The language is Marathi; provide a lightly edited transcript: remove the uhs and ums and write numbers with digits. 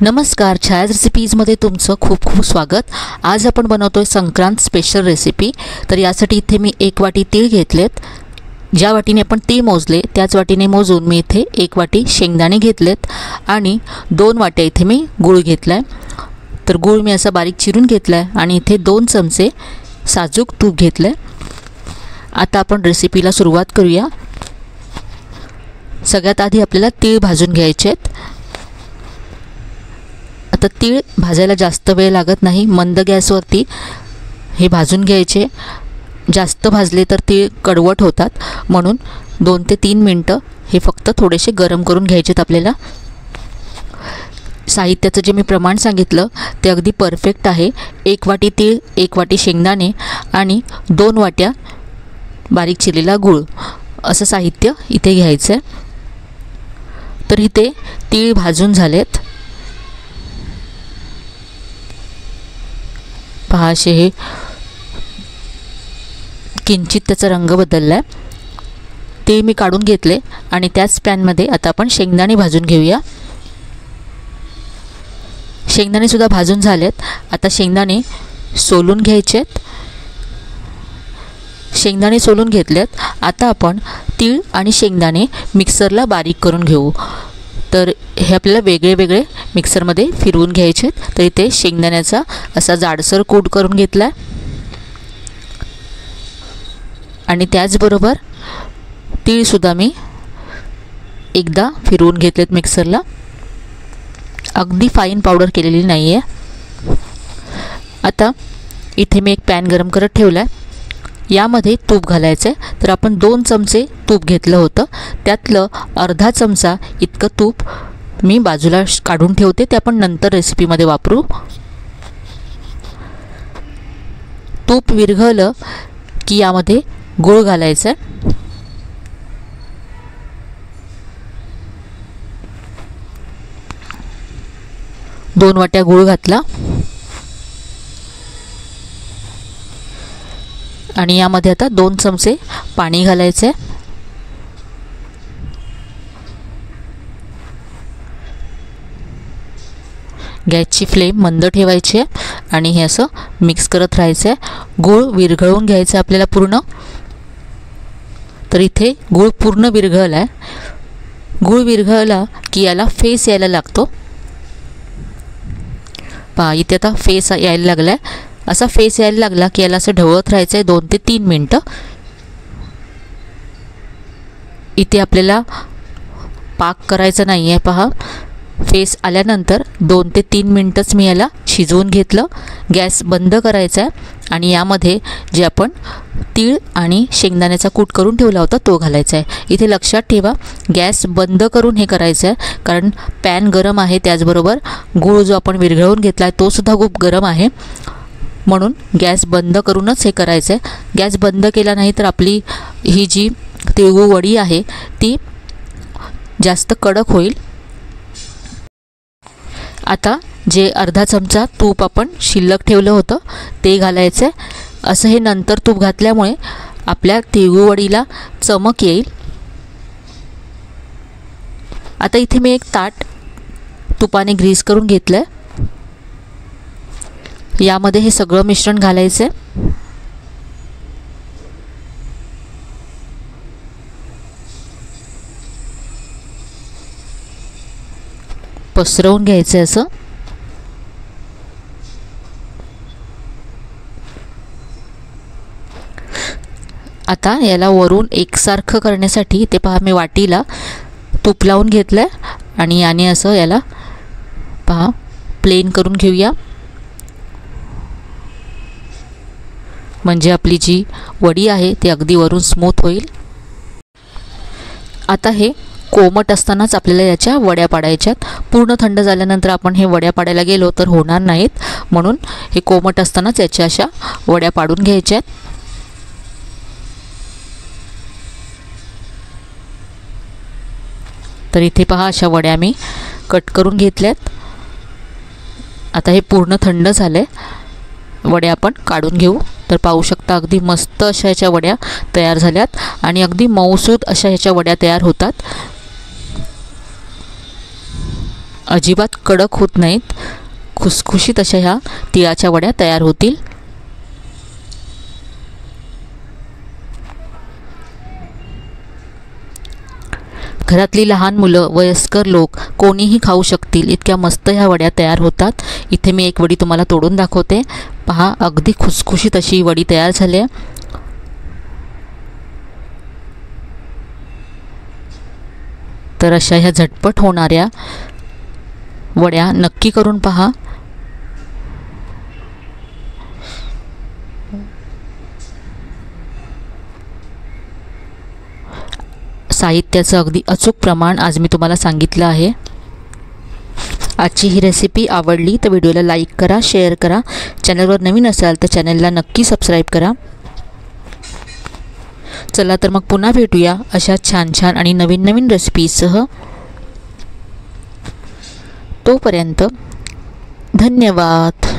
नमस्कार, छायाज रेसिपीजमध्ये तुमचं खूप खूप स्वागत। आज आपण बनवतोय संक्रांत स्पेशल रेसिपी। तर यासाठी इथे मी 1 वाटी तीळ घेतलेत। ज्या वाटीने आपण तीळ मोजले त्याच वाटीने मोजून मी इथे 1 वाटी शेंगदाणे घेतलेत आणि 2 वाट्या इथे मी गूळ घेतलाय। तर गूळ मी असा बारीक चिरून घेतलाय आणि इथे 2 चमचे साजूक तूप घेतले। आता आपण रेसिपीला सुरुवात करूया। सगळ्यात आधी आपल्याला तीळ भाजून घ्यायचे आहेत। आता तीळ भाजायला जास्त वेळ लागत नाही, मंद गॅसवरती हे भाजून घ्यायचे। जास्त भाजले तर तीळ कडवट होतात, म्हणून 2 ते 3 मिनिटं हे फक्त थोडेसे गरम करून घ्यायचेत आपल्याला। साहित्याचं जे मी प्रमाण सांगितलं ते अगदी परफेक्ट आहे। 1 वाटी तीळ, 1 वाटी शेंगदाणे आणि 2 वाट्या बारीक चिरलेला गूळ असं साहित्य इथे घ्यायचं आहे। तर इथे तीळ भाजून झालेत। पहा, असे हे किंचित त्याचा रंग बदलला आहे। तीळ मी काढून घेतले आणि त्याच पॅनमध्ये आता आपण शेंगदाणे भाजून घेऊया। शेंगदाणे सुद्धा भाजून झालेत। आता शेंगदाणे सोलून घ्यायचेत। शेंगदाणे सोलून घेतलेत। आता आपण तीळ आणि शेंगदाणे मिक्सरला बारीक करून घेऊ। तर हे आपल्याला वेगळे वेगळे मिक्सरमध्ये फिरवून घ्यायचे। तर इथे शेंगदाण्याचा असा जाडसर कूट करून घेतला आणि त्याचबरोबर तीळसुद्धा मी एकदा फिरवून घेतलेत मिक्सरला। अगदी फाईन पावडर केलेली नाही आहे। आता इथे मी एक पॅन गरम करत ठेवला आहे। यामध्ये तूप घालायचं आहे। तर आपण 2 चमचे तूप घेतलं होतं, त्यातलं अर्धा चमचा इतकं तूप मी बाजूला काढून ठेवते, ते आपण नंतर रेसिपीमध्ये वापरू। तूप विरघळलं की यामध्ये गूळ घालायचं आहे। 2 वाट्या गूळ घातला आणि यामध्ये आता 2 चमचे पाणी घालायचे। गॅसची फ्लेम मंद ठेवायची आणि हे असं मिक्स करत राहायचं। गूळ विरघळून घ्यायचं आपल्याला पूर्ण। तर इथे गूळ पूर्ण विरघळला आहे। गूळ विरघळला की याला फेस यायला लागतो। पहा, इथे आता फेस यायला लागला आहे। असा फेस यायला लागला की याला असं ढवळत राहायचं आहे 2 ते 3 मिनिटं। इथे आपल्याला पाक करायचा नाही आहे। पहा, फेस आल्यानंतर 2 ते 3 मिनिटच मी याला शिजवून घेतलं। गॅस बंद करायचा आहे आणि यामध्ये जे आपण तीळ आणि शेंगदाण्याचा कूट करून ठेवला होता तो घालायचा आहे। इथे लक्षात ठेवा, गॅस बंद करून हे करायचं आहे, कारण पॅन गरम आहे। त्याचबरोबर गूळ जो आपण विरघळवून घेतला आहे तो सुद्धा खूप गरम आहे, म्हणून गॅस बंद करूनच हे करायचं आहे। गॅस बंद केला नाही तर आपली ही जी तिळगूळ वडी आहे ती जास्त कडक होईल। आता जे अर्धा चमचा तूप आपण शिल्लक ठेवलं होतं ते घालायचं आहे। असं हे नंतर तूप घातल्यामुळे आपल्या तिळगूळ वडीला चमक येईल। आता इथे मी एक ताट तुपाने ग्रीस करून घेतलं आहे। यामध्ये हे सगळं मिश्रण घालायचं आहे। पसरवून घ्यायचं असं। आता याला वरून एकसारखं करण्यासाठी ते पहा, मी वाटीला तूप लावून घेतलंय आणि याने असं याला पहा प्लेन करून घेऊया, म्हणजे आपली जी वडी आहे ती अगदी वरून स्मूथ होईल। आता हे कोमट असतानाच आपल्याला याच्या वड्या पाडायच्यात। पूर्ण थंड झाल्यानंतर आपण हे वड्या पाडायला गेलो तर होणार नाहीत, म्हणून हे कोमट असतानाच याच्या अशा वड्या पाडून घ्यायच्यात। तर इथे पहा, अशा वड्या मी कट करून घेतल्यात। आता हे पूर्ण थंड झाले, वड्या आपण काढून घेऊ। तर पाहू शकता अगदी मस्त अशा ह्याच्या वड्या तयार झाल्यात आणि अगदी मऊसूद अशा ह्याच्या वड्या तयार होतात। अजिबात कडक होत नाहीत, खुसखुशीत अशा ह्या तिळाच्या वड्या तयार होतील. घरातली लहान मुलं, वयस्कर लोक कोणीही खाऊ शकतील इतक्या मस्त ह्या वड्या तयार होतात. इथे मी एक वडी तुम्हाला तोडून दाखवते. पहा, अगदी खुसखुशीत अशी वडी तयार झाली आहे. तर अशा ह्या झटपट होणाऱ्या वड्या नक्की करून पहा. साहित्याचं अगदी अचूक प्रमाण आज मी तुम्हाला सांगितलं आहे. आजची ही रेसिपी आवडली तर व्हिडिओला लाईक करा, शेअर करा. चॅनलवर नवीन असाल तर चॅनलला नक्की सबस्क्राईब करा. चला तर मग पुन्हा भेटूया अशा छान छान आणि नवीन नवीन रेसिपीसह. तोपर्यंत धन्यवाद.